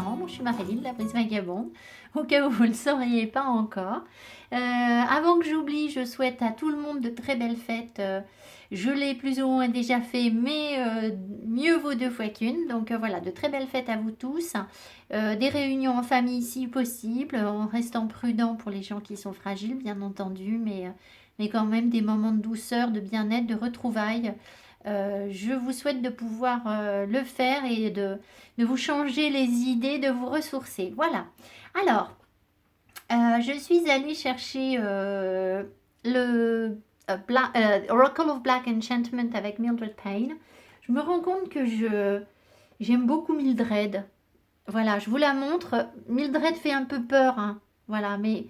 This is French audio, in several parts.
parents. Moi, je suis Marilyn, la brise vagabonde, au cas où vous ne le sauriez pas encore. Avant que j'oublie, je souhaite à tout le monde de très belles fêtes. Je l'ai plus ou moins déjà fait, mais mieux vaut deux fois qu'une. Donc voilà, de très belles fêtes à vous tous. Des réunions en famille si possible, en restant prudent pour les gens qui sont fragiles, bien entendu, mais quand même des moments de douceur, de bien-être, de retrouvailles. Je vous souhaite de pouvoir le faire et de vous changer les idées, de vous ressourcer. Voilà. Alors, je suis allée chercher le Oracle of Black Enchantment avec Mildred Payne. Je me rends compte que j'aime beaucoup Mildred. Voilà, je vous la montre. Mildred fait un peu peur, hein. Voilà, mais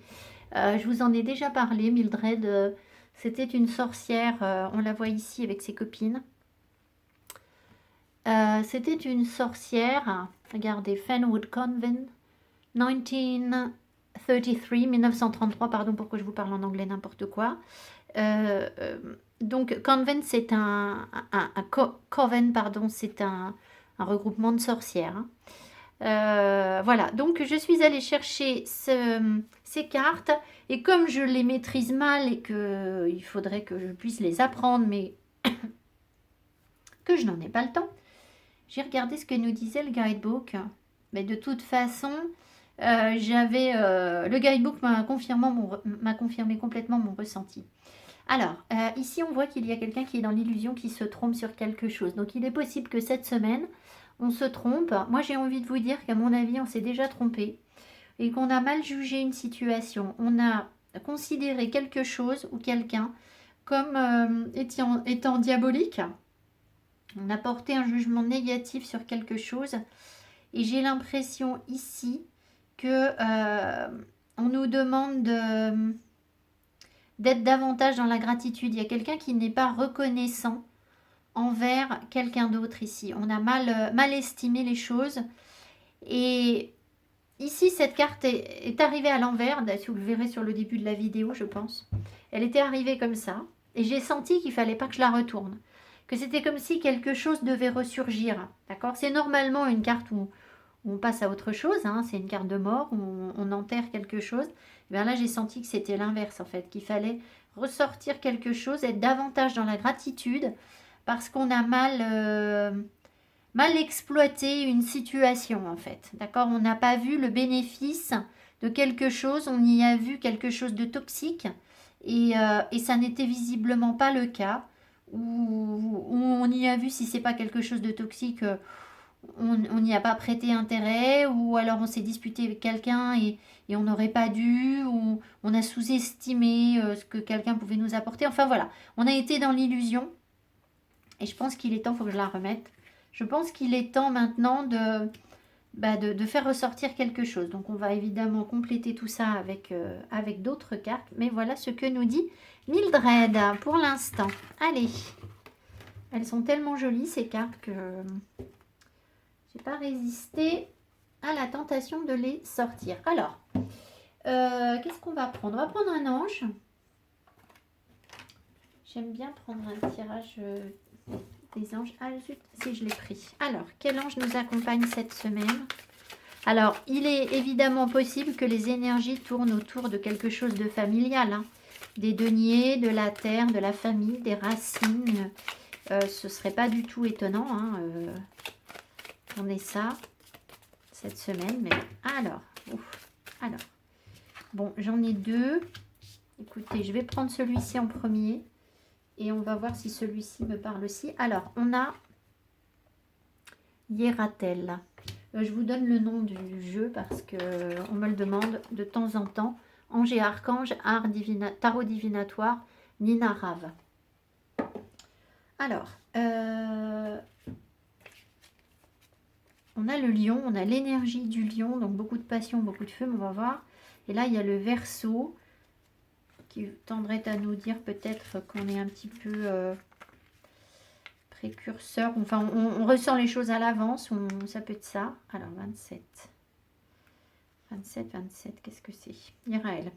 je vous en ai déjà parlé. Mildred, c'était une sorcière. On la voit ici avec ses copines. C'était une sorcière. Regardez, Fenwood Convent, 1933, 1933, pardon, pourquoi je vous parle en anglais n'importe quoi. Donc, Convent, c'est Coven, pardon, c'est un regroupement de sorcières, hein. Voilà, donc je suis allée chercher ces cartes et comme je les maîtrise mal et qu'il faudrait que je puisse les apprendre, mais que je n'en ai pas le temps, j'ai regardé ce que nous disait le guidebook. Mais de toute façon, le guidebook m'a confirmé complètement mon ressenti. Alors, ici on voit qu'il y a quelqu'un qui est dans l'illusion qui se trompe sur quelque chose. Donc il est possible que cette semaine, on se trompe. Moi j'ai envie de vous dire qu'à mon avis, on s'est déjà trompé et qu'on a mal jugé une situation. On a considéré quelque chose ou quelqu'un comme étant diabolique. On a porté un jugement négatif sur quelque chose et j'ai l'impression ici que on nous demande d'être davantage dans la gratitude. Il y a quelqu'un qui n'est pas reconnaissant envers quelqu'un d'autre ici. On a mal estimé les choses. Et ici, cette carte est arrivée à l'envers. Vous le verrez sur le début de la vidéo, je pense. Elle était arrivée comme ça. Et j'ai senti qu'il ne fallait pas que je la retourne. Que c'était comme si quelque chose devait ressurgir. D'accord ? C'est normalement une carte où on passe à autre chose, hein, c'est une carte de mort, où on enterre quelque chose. Et bien là, j'ai senti que c'était l'inverse, en fait, qu'il fallait ressortir quelque chose, être davantage dans la gratitude, parce qu'on a mal exploité une situation, en fait. D'accord ? On n'a pas vu le bénéfice de quelque chose, on y a vu quelque chose de toxique, et ça n'était visiblement pas le cas, ou on y a vu, si c'est pas quelque chose de toxique, on n'y a pas prêté intérêt, ou alors on s'est disputé avec quelqu'un et on n'aurait pas dû, ou on a sous-estimé ce que quelqu'un pouvait nous apporter. Enfin voilà, on a été dans l'illusion et je pense qu'il est temps, il faut que je la remette, je pense qu'il est temps maintenant de faire ressortir quelque chose. Donc on va évidemment compléter tout ça avec d'autres cartes, mais voilà ce que nous dit Mildred pour l'instant. Allez, elles sont tellement jolies ces cartes que j'ai pas résisté à la tentation de les sortir. Alors, qu'est-ce qu'on va prendre ? On va prendre un ange. J'aime bien prendre un tirage des anges. Ah zut, si je l'ai pris. Alors, quel ange nous accompagne cette semaine ? Alors, il est évidemment possible que les énergies tournent autour de quelque chose de familial, hein. Des deniers, de la terre, de la famille, des racines. Ce serait pas du tout étonnant, hein, on ait ça cette semaine, mais alors, bon, j'en ai deux. Écoutez, je vais prendre celui-ci en premier et on va voir si celui-ci me parle aussi. Alors, on a Hieratel. Je vous donne le nom du jeu parce que on me le demande de temps en temps. Ange et archange, tarot divinatoire, Nina Rave. Alors, on a le lion, on a l'énergie du lion, donc beaucoup de passion, beaucoup de feu, on va voir. Et là, il y a le Verseau qui tendrait à nous dire peut-être qu'on est un petit peu précurseur. Enfin, on ressent les choses à l'avance, ça peut être ça. Alors, 27. 27, 27, qu'est-ce que c'est ? Iraël.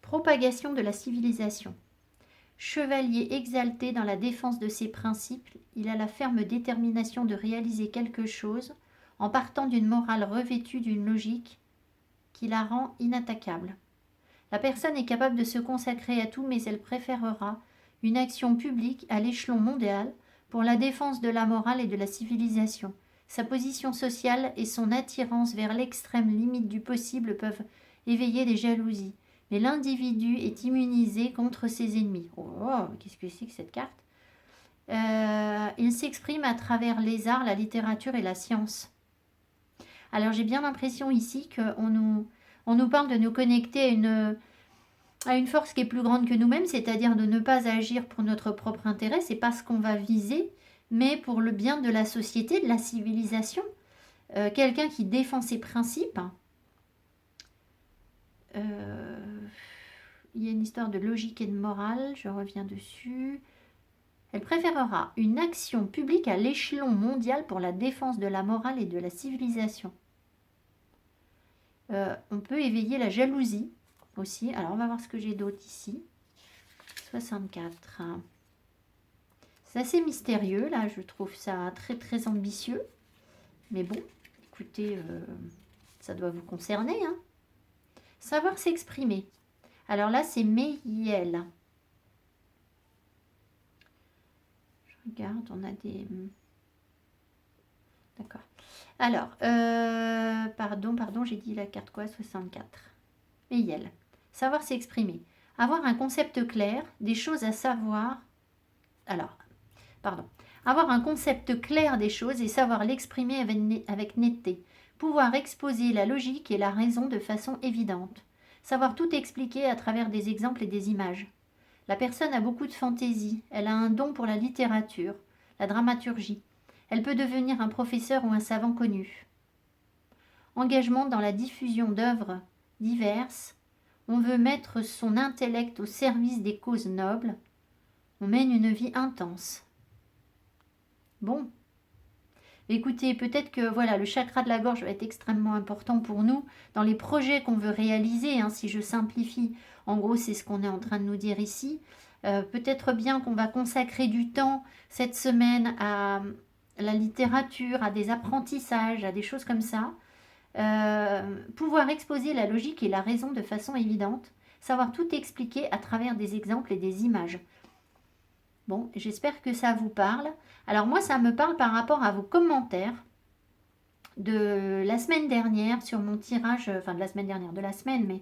Propagation de la civilisation. Chevalier exalté dans la défense de ses principes, il a la ferme détermination de réaliser quelque chose en partant d'une morale revêtue d'une logique qui la rend inattaquable. La personne est capable de se consacrer à tout, mais elle préférera une action publique à l'échelon mondial pour la défense de la morale et de la civilisation. Sa position sociale et son attirance vers l'extrême limite du possible peuvent éveiller des jalousies. Mais l'individu est immunisé contre ses ennemis. Oh, qu'est-ce que c'est que cette carte? Il s'exprime à travers les arts, la littérature et la science. Alors j'ai bien l'impression ici qu'on nous parle de nous connecter à une force qui est plus grande que nous-mêmes, c'est-à-dire de ne pas agir pour notre propre intérêt, c'est pas ce qu'on va viser, mais pour le bien de la société, de la civilisation. Quelqu'un qui défend ses principes. Il y a une histoire de logique et de morale, je reviens dessus. Elle préférera une action publique à l'échelon mondial pour la défense de la morale et de la civilisation. On peut éveiller la jalousie aussi. Alors, on va voir ce que j'ai d'autre ici. 64. C'est assez mystérieux, là. Je trouve ça très, très ambitieux. Mais bon, écoutez, ça doit vous concerner, hein. Savoir s'exprimer. Alors là, c'est Méiel. Je regarde, on a des... D'accord. Alors, pardon, j'ai dit la carte quoi? 64. Méiel. Savoir s'exprimer. Avoir un concept clair, des choses à savoir. Alors, pardon. Avoir un concept clair des choses et savoir l'exprimer avec netteté. Pouvoir exposer la logique et la raison de façon évidente. Savoir tout expliquer à travers des exemples et des images. La personne a beaucoup de fantaisie. Elle a un don pour la littérature, la dramaturgie. Elle peut devenir un professeur ou un savant connu. Engagement dans la diffusion d'œuvres diverses. On veut mettre son intellect au service des causes nobles. On mène une vie intense. Bon. Écoutez, peut-être que voilà, le chakra de la gorge va être extrêmement important pour nous dans les projets qu'on veut réaliser. Hein, si je simplifie, en gros, c'est ce qu'on est en train de nous dire ici. Peut-être bien qu'on va consacrer du temps cette semaine à la littérature, à des apprentissages, à des choses comme ça. Pouvoir exposer la logique et la raison de façon évidente. Savoir tout expliquer à travers des exemples et des images. Bon, j'espère que ça vous parle. Alors moi, ça me parle par rapport à vos commentaires de la semaine dernière sur mon tirage, enfin de la semaine dernière, de la semaine, mais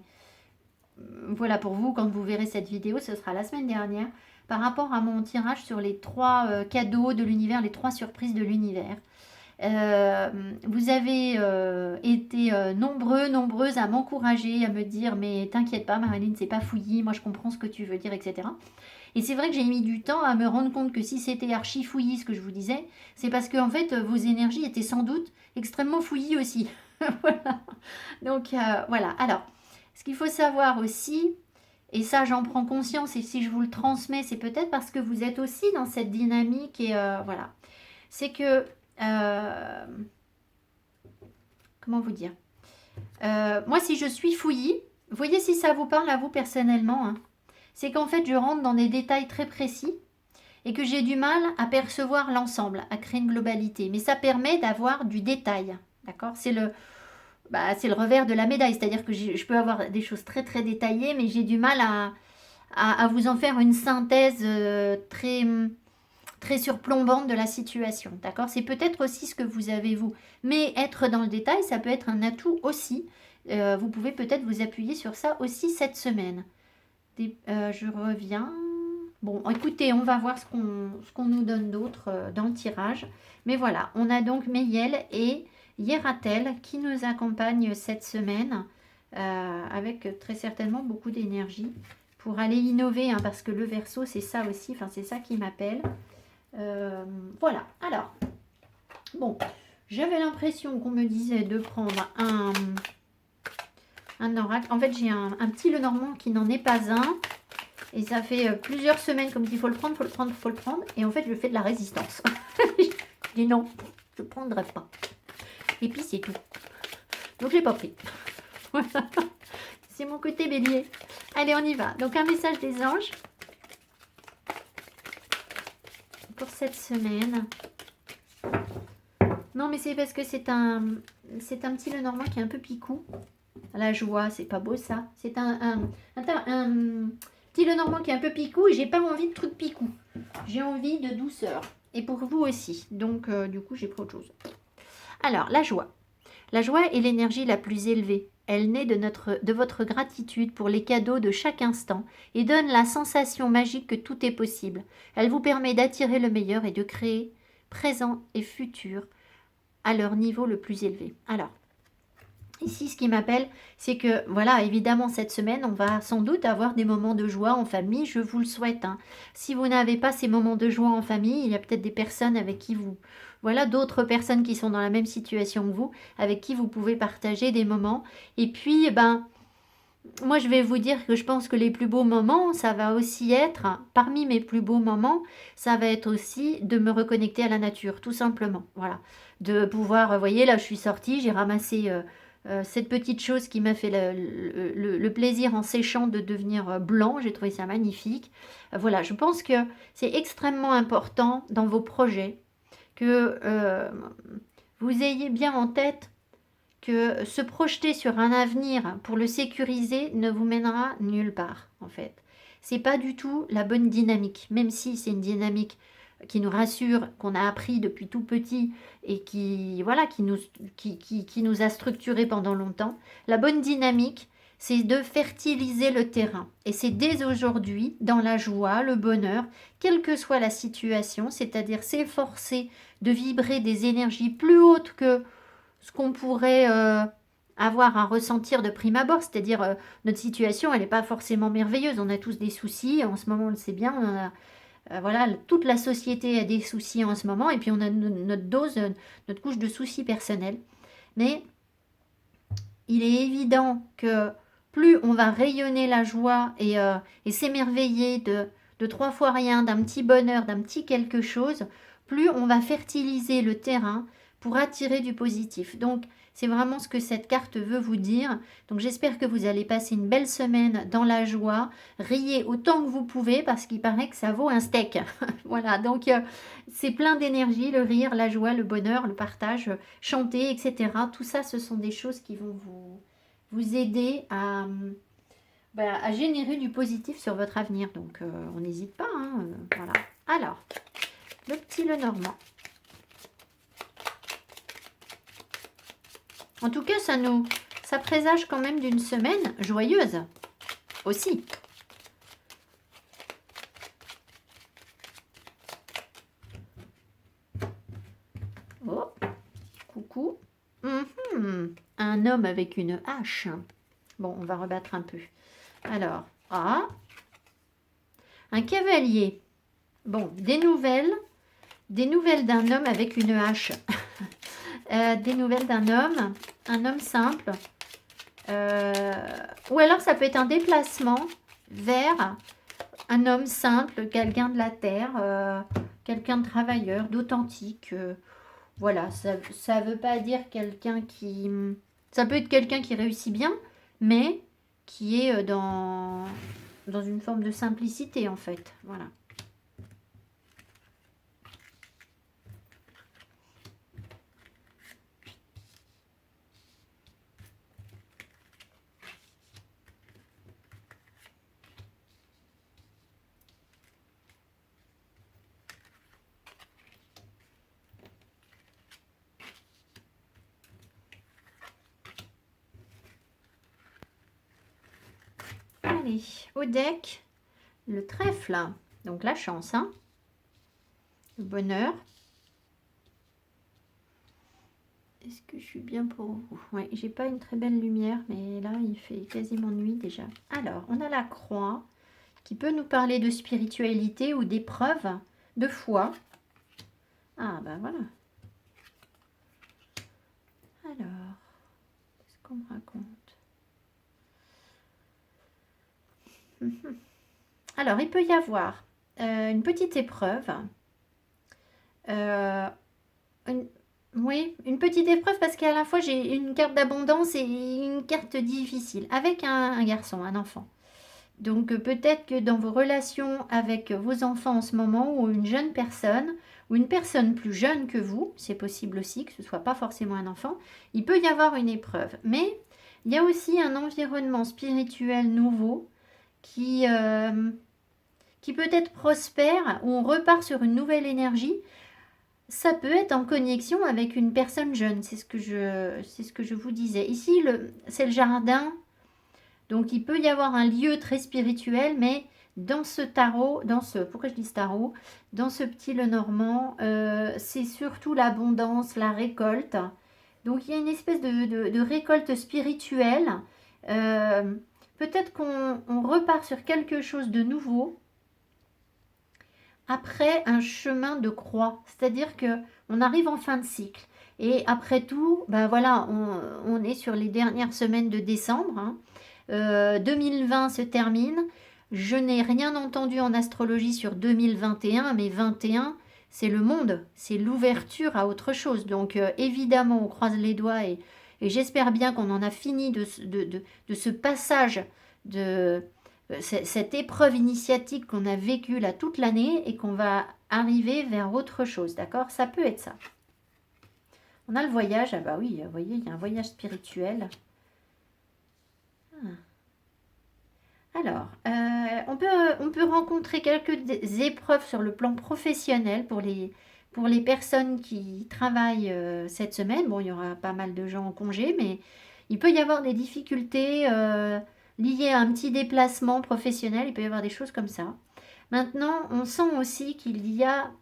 voilà pour vous, quand vous verrez cette vidéo, ce sera la semaine dernière, par rapport à mon tirage sur les 3 cadeaux de l'univers, les 3 surprises de l'univers. Vous avez été nombreuses à m'encourager, à me dire mais t'inquiète pas Marilyn, c'est pas fouillis, moi je comprends ce que tu veux dire, etc. Et c'est vrai que j'ai mis du temps à me rendre compte que si c'était archi fouillis ce que je vous disais, c'est parce que en fait vos énergies étaient sans doute extrêmement fouillis aussi. Voilà. Donc voilà. Alors, ce qu'il faut savoir aussi, et ça j'en prends conscience et si je vous le transmets, c'est peut-être parce que vous êtes aussi dans cette dynamique et voilà. C'est que comment vous dire, moi si je suis fouillis, vous voyez si ça vous parle à vous personnellement, hein, c'est qu'en fait je rentre dans des détails très précis et que j'ai du mal à percevoir l'ensemble, à créer une globalité. Mais ça permet d'avoir du détail, d'accord? C'est le revers de la médaille, c'est-à-dire que je peux avoir des choses très très détaillées, mais j'ai du mal à vous en faire une synthèse très, très surplombante de la situation, d'accord? C'est peut-être aussi ce que vous avez vous. Mais être dans le détail, ça peut être un atout aussi. Vous pouvez peut-être vous appuyer sur ça aussi cette semaine. Je reviens. Bon, écoutez, on va voir ce qu'on nous donne d'autre dans le tirage. Mais voilà, on a donc Méiel et Hieratel qui nous accompagnent cette semaine avec très certainement beaucoup d'énergie pour aller innover, hein, parce que le Verseau, c'est ça aussi, enfin c'est ça qui m'appelle. Voilà, alors, bon, j'avais l'impression qu'on me disait de prendre un oracle. En fait, j'ai un petit Lenormand qui n'en est pas un. Et ça fait plusieurs semaines comme qu'il faut le prendre, faut le prendre, faut le prendre. Et en fait, je fais de la résistance. Je dis non, je ne prendrai pas. Et puis, c'est tout. Donc, je l'ai pas pris. Voilà. C'est mon côté bélier. Allez, on y va. Donc, un message des anges. Pour cette semaine. Non, mais c'est parce que c'est un petit Lenormand qui est un peu picou. La joie, c'est pas beau ça. C'est un petit Lenormand qui est un peu picou et j'ai pas envie de trucs picou. J'ai envie de douceur. Et pour vous aussi. Donc, du coup, j'ai pris autre chose. Alors, la joie. La joie est l'énergie la plus élevée. Elle naît de votre gratitude pour les cadeaux de chaque instant et donne la sensation magique que tout est possible. Elle vous permet d'attirer le meilleur et de créer présent et futur à leur niveau le plus élevé. Alors, ici, ce qui m'appelle, c'est que, voilà, évidemment, cette semaine, on va sans doute avoir des moments de joie en famille, je vous le souhaite. Hein. Si vous n'avez pas ces moments de joie en famille, il y a peut-être des personnes avec qui vous... Voilà, d'autres personnes qui sont dans la même situation que vous, avec qui vous pouvez partager des moments. Et puis, moi, je vais vous dire que je pense que les plus beaux moments, ça va aussi être, parmi mes plus beaux moments, ça va être aussi de me reconnecter à la nature, tout simplement. Voilà, de pouvoir, vous voyez, là, je suis sortie, j'ai ramassé cette petite chose qui m'a fait le plaisir en séchant de devenir blanc. J'ai trouvé ça magnifique. Voilà, je pense que c'est extrêmement important dans vos projets que vous ayez bien en tête que se projeter sur un avenir pour le sécuriser ne vous mènera nulle part, en fait. C'est pas du tout la bonne dynamique, même si c'est une dynamique qui nous rassure, qu'on a appris depuis tout petit et qui, voilà, qui nous a structurés pendant longtemps. La bonne dynamique, c'est de fertiliser le terrain. Et c'est dès aujourd'hui, dans la joie, le bonheur, quelle que soit la situation, c'est-à-dire s'efforcer de vibrer des énergies plus hautes que ce qu'on pourrait avoir à ressentir de prime abord, c'est-à-dire notre situation, elle n'est pas forcément merveilleuse, on a tous des soucis, en ce moment on le sait bien, on a, voilà, toute la société a des soucis en ce moment, et puis on a notre dose, notre couche de soucis personnels, mais il est évident que plus on va rayonner la joie et s'émerveiller de 3 fois rien, d'un petit bonheur, d'un petit quelque chose, plus on va fertiliser le terrain pour attirer du positif. Donc, c'est vraiment ce que cette carte veut vous dire. Donc, j'espère que vous allez passer une belle semaine dans la joie. Riez autant que vous pouvez parce qu'il paraît que ça vaut un steak. Voilà, donc c'est plein d'énergie, le rire, la joie, le bonheur, le partage, chanter, etc. Tout ça, ce sont des choses qui vont vous aider à générer du positif sur votre avenir. Donc, on n'hésite pas. Hein, voilà. Alors, le petit Lenormand. En tout cas, ça présage quand même d'une semaine joyeuse aussi. Oh, coucou. Un homme avec une hache. Bon, on va rebattre un peu. Alors, un cavalier. Bon, des nouvelles d'un homme avec une hache. Des nouvelles d'un homme, un homme simple. Ou alors ça peut être un déplacement vers un homme simple, quelqu'un de la terre, quelqu'un de travailleur, d'authentique. Voilà, ça veut pas dire quelqu'un qui... Ça peut être quelqu'un qui réussit bien, mais qui est dans une forme de simplicité en fait. Voilà. Allez, au deck, le trèfle, donc la chance, hein, le bonheur. Est-ce que je suis bien pour vous? Ouais, j'ai pas une très belle lumière, mais là, il fait quasiment nuit déjà. Alors, on a la croix, qui peut nous parler de spiritualité ou d'épreuve, de foi. Ah, ben voilà. Alors, qu'est-ce qu'on me raconte? Alors, il peut y avoir une petite épreuve. Oui, une petite épreuve parce qu'à la fois j'ai une carte d'abondance et une carte difficile avec un garçon, un enfant. Donc peut-être que dans vos relations avec vos enfants en ce moment ou une jeune personne, ou une personne plus jeune que vous, c'est possible aussi que ce ne soit pas forcément un enfant, il peut y avoir une épreuve. Mais il y a aussi un environnement spirituel nouveau qui peut être prospère, où on repart sur une nouvelle énergie. Ça peut être en connexion avec une personne jeune, c'est ce que je vous disais. Ici, c'est le jardin, donc il peut y avoir un lieu très spirituel, mais dans ce tarot, pourquoi je dis ce tarot, dans ce petit Lenormand, c'est surtout l'abondance, la récolte. Donc il y a une espèce de récolte spirituelle. Euh, Peut-être qu'on repart sur quelque chose de nouveau après un chemin de croix. C'est-à-dire que on arrive en fin de cycle. Et après tout, ben voilà, on est sur les dernières semaines de décembre, hein. 2020 se termine. Je n'ai rien entendu en astrologie sur 2021, mais 21, c'est le monde, c'est l'ouverture à autre chose. Donc évidemment, on croise les doigts et j'espère bien qu'on en a fini de ce passage, de cette épreuve initiatique qu'on a vécue là toute l'année et qu'on va arriver vers autre chose, d'accord? Ça peut être ça. On a le voyage, ah bah oui, vous voyez, il y a un voyage spirituel. Alors, on peut rencontrer quelques épreuves sur le plan professionnel pour les personnes qui travaillent cette semaine. Bon, il y aura pas mal de gens en congé, mais il peut y avoir des difficultés liées à un petit déplacement professionnel. Il peut y avoir des choses comme ça. Maintenant, on sent aussi qu'il y a,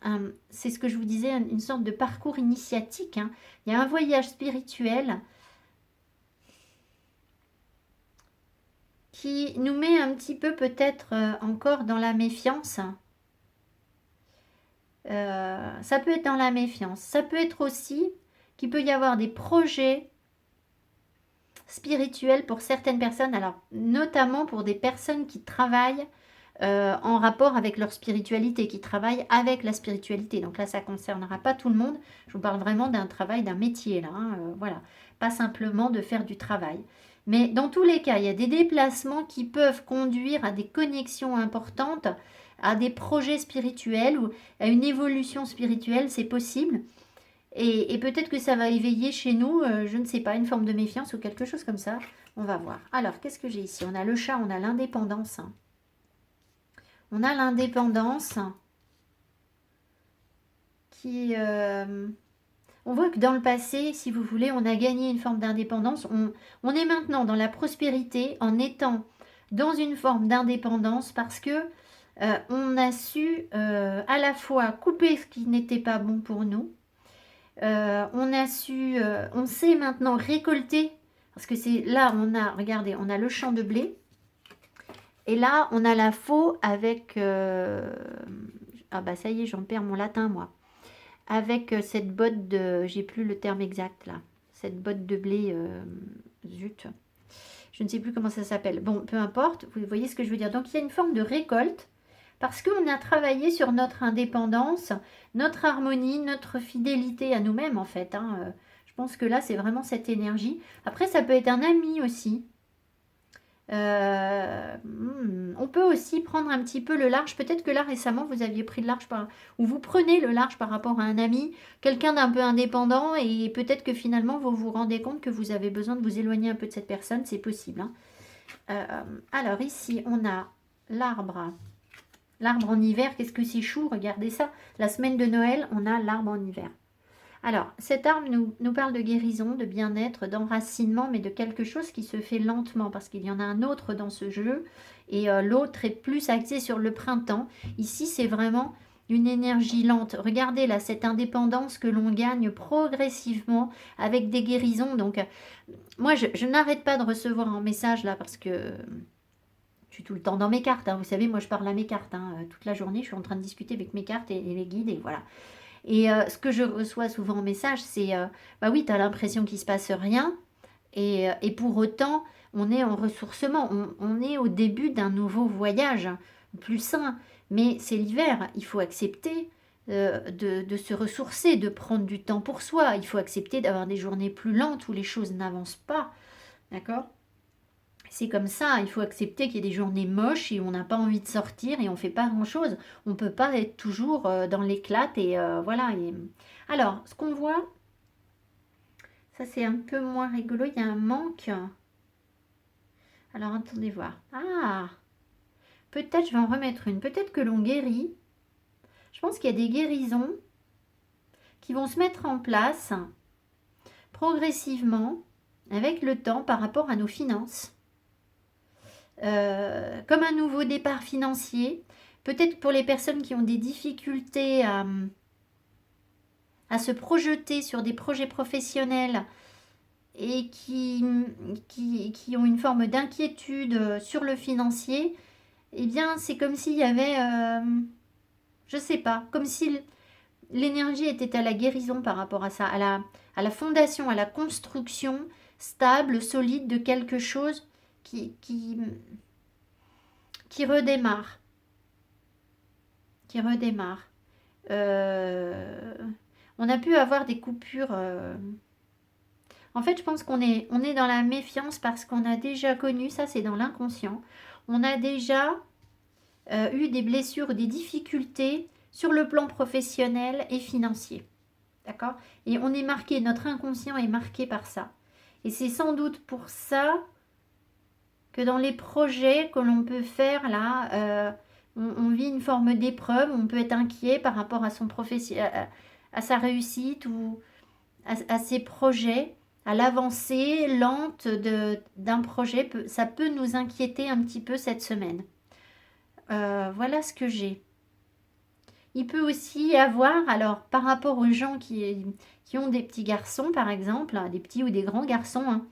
c'est ce que je vous disais, une sorte de parcours initiatique, hein. Il y a un voyage spirituel qui nous met un petit peu peut-être encore dans la méfiance. Ça peut être dans la méfiance. Ça peut être aussi qu'il peut y avoir des projets spirituels pour certaines personnes, alors notamment pour des personnes qui travaillent en rapport avec leur spiritualité, qui travaillent avec la spiritualité. Donc là, ça ne concernera pas tout le monde. Je vous parle vraiment d'un travail, d'un métier, là, hein, voilà. Pas simplement de faire du travail. Mais dans tous les cas, il y a des déplacements qui peuvent conduire à des connexions importantes, à des projets spirituels ou à une évolution spirituelle, c'est possible. Et peut-être que ça va éveiller chez nous, je ne sais pas, une forme de méfiance ou quelque chose comme ça. On va voir. Alors, qu'est-ce que j'ai ici? On a le chat, on a l'indépendance. On a l'indépendance qui... on voit que dans le passé, si vous voulez, on a gagné une forme d'indépendance. On est maintenant dans la prospérité en étant dans une forme d'indépendance parce que on a su à la fois couper ce qui n'était pas bon pour nous. On sait maintenant récolter parce que c'est là regardez, on a le champ de blé. Et là, on a la faux avec... ah bah ça y est, j'en perds mon latin, moi. Avec cette botte de... J'ai plus le terme exact, là. Cette botte de blé... zut. Je ne sais plus comment ça s'appelle. Bon, peu importe. Vous voyez ce que je veux dire. Donc, il y a une forme de récolte. Parce qu'on a travaillé sur notre indépendance, notre harmonie, notre fidélité à nous-mêmes, en fait, hein. Je pense que là, c'est vraiment cette énergie. Après, ça peut être un ami aussi. On peut aussi prendre un petit peu le large. Peut-être que là récemment vous aviez pris le large ou vous prenez le large par rapport à un ami, quelqu'un d'un peu indépendant, et peut-être que finalement vous vous rendez compte que vous avez besoin de vous éloigner un peu de cette personne. C'est possible, hein. Alors ici on a l'arbre. L'arbre en hiver, qu'est-ce que c'est chou, regardez ça. La semaine de Noël, on a l'arbre en hiver. Alors, cet arbre nous parle de guérison, de bien-être, d'enracinement, mais de quelque chose qui se fait lentement, parce qu'il y en a un autre dans ce jeu, et l'autre est plus axé sur le printemps. Ici, c'est vraiment une énergie lente. Regardez là, cette indépendance que l'on gagne progressivement avec des guérisons. Donc, moi, je n'arrête pas de recevoir un message là, parce que je suis tout le temps dans mes cartes, hein. Vous savez, moi, je parle à mes cartes, hein. Toute la journée, je suis en train de discuter avec mes cartes et les guides, et voilà. Et ce que je reçois souvent en message, c'est bah oui, tu as l'impression qu'il ne se passe rien. Et pour autant, on est en ressourcement. On est au début d'un nouveau voyage, plus sain. Mais c'est l'hiver. Il faut accepter de se ressourcer, de prendre du temps pour soi. Il faut accepter d'avoir des journées plus lentes où les choses n'avancent pas. D'accord? C'est comme ça, il faut accepter qu'il y a des journées moches et on n'a pas envie de sortir et on fait pas grand-chose. On peut pas être toujours dans l'éclate et voilà. Alors, ce qu'on voit, ça c'est un peu moins rigolo, il y a un manque. Alors, attendez voir. Ah, peut-être je vais en remettre une. Peut-être que l'on guérit. Je pense qu'il y a des guérisons qui vont se mettre en place progressivement avec le temps par rapport à nos finances. Comme un nouveau départ financier, peut-être pour les personnes qui ont des difficultés à se projeter sur des projets professionnels et qui ont une forme d'inquiétude sur le financier, eh bien c'est comme s'il y avait, je sais pas, comme si l'énergie était à la guérison par rapport à ça, à la fondation, à la construction stable, solide de quelque chose qui redémarre. On a pu avoir des coupures. En fait, je pense on est dans la méfiance parce qu'on a déjà connu, ça c'est dans l'inconscient, on a déjà eu des blessures, des difficultés sur le plan professionnel et financier. D'accord? Et on est marqué, notre inconscient est marqué par ça. Et c'est sans doute pour ça que dans les projets que l'on peut faire là, on vit une forme d'épreuve, on peut être inquiet par rapport à son à sa réussite ou à ses projets, à l'avancée lente d'un projet. Ça peut nous inquiéter un petit peu cette semaine. Voilà ce que j'ai. Il peut aussi y avoir, alors par rapport aux gens qui ont des petits garçons par exemple, des petits ou des grands garçons, hein,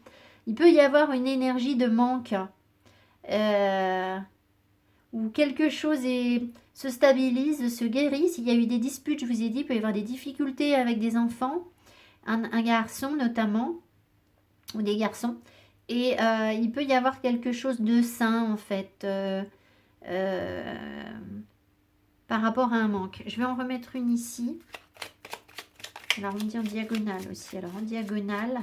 il peut y avoir une énergie de manque où quelque chose se stabilise, se guérit. S'il y a eu des disputes, je vous ai dit, il peut y avoir des difficultés avec des enfants, un garçon notamment, ou des garçons. Et il peut y avoir quelque chose de sain en fait, par rapport à un manque. Je vais en remettre une ici. Alors on dit en diagonale aussi. Alors en diagonale.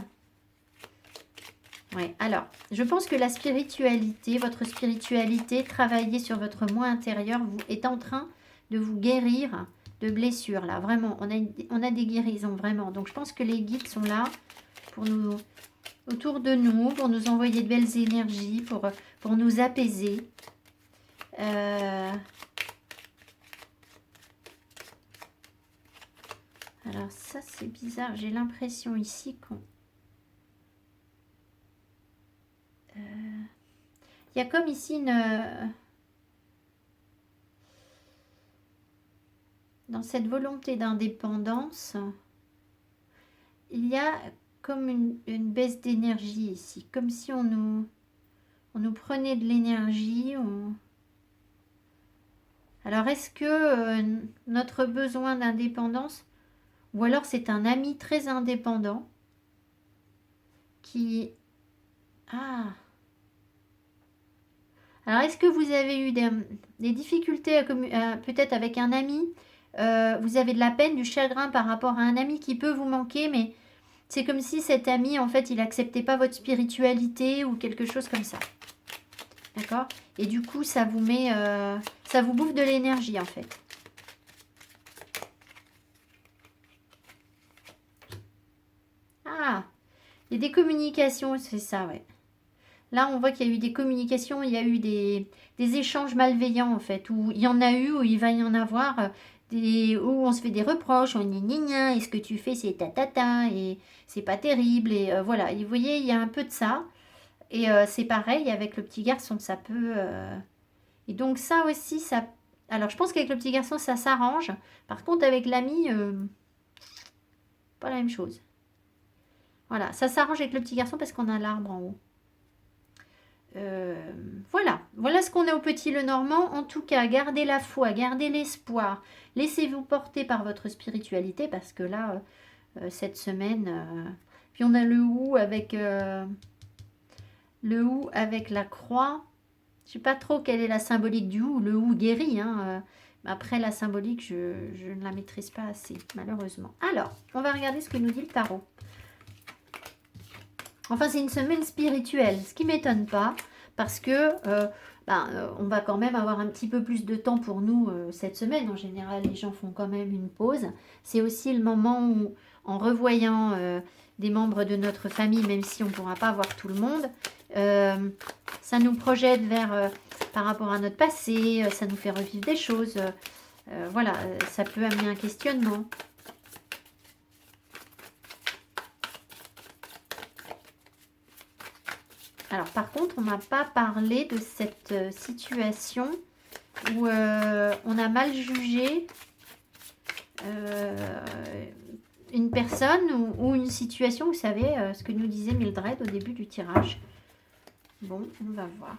Ouais, alors, je pense que la spiritualité, votre spiritualité, travailler sur votre moi intérieur, est en train de vous guérir de blessures, là, vraiment. On a des guérisons, vraiment. Donc, je pense que les guides sont là pour nous, autour de nous, pour nous envoyer de belles énergies, pour nous apaiser. Alors, ça, c'est bizarre. J'ai l'impression ici qu'on... Il y a comme ici dans cette volonté d'indépendance, il y a comme une baisse d'énergie ici, comme si on nous prenait de l'énergie. Alors est-ce que notre besoin d'indépendance, ou alors c'est un ami très indépendant qui... Ah. Alors, est-ce que vous avez eu des difficultés peut-être avec un ami, vous avez de la peine, du chagrin par rapport à un ami qui peut vous manquer, mais c'est comme si cet ami, en fait, il n'acceptait pas votre spiritualité ou quelque chose comme ça. D'accord? Et du coup, ça vous met... ça vous bouffe de l'énergie, en fait. Ah! Il y a des communications, c'est ça, ouais. Là, on voit qu'il y a eu des communications, il y a eu des échanges malveillants, en fait, où il y en a eu, où il va y en avoir, où on se fait des reproches, on dit gna, et ce que tu fais, c'est ta, et c'est pas terrible, et voilà. Et vous voyez, il y a un peu de ça, et c'est pareil avec le petit garçon, ça peut... Et donc ça aussi, ça... Alors, je pense qu'avec le petit garçon, ça s'arrange. Par contre, avec l'ami, pas la même chose. Voilà, ça s'arrange avec le petit garçon parce qu'on a l'arbre en haut. Voilà ce qu'on a au Petit Lenormand. En tout cas, gardez la foi, gardez l'espoir. Laissez-vous porter par votre spiritualité parce que là, cette semaine... puis on a le hou avec la croix. Je ne sais pas trop quelle est la symbolique du hou. Le hou guérit. Hein, après, la symbolique, je ne la maîtrise pas assez, malheureusement. Alors, on va regarder ce que nous dit le tarot. Enfin, c'est une semaine spirituelle, ce qui ne m'étonne pas. parce que on va quand même avoir un petit peu plus de temps pour nous cette semaine. En général, les gens font quand même une pause. C'est aussi le moment où, en revoyant des membres de notre famille, même si on ne pourra pas voir tout le monde, ça nous projette vers, par rapport à notre passé, ça nous fait revivre des choses. Voilà, ça peut amener un questionnement. Alors, par contre, on n'a pas parlé de cette situation où on a mal jugé une personne ou une situation. Vous savez, ce que nous disait Mildred au début du tirage. Bon, on va voir.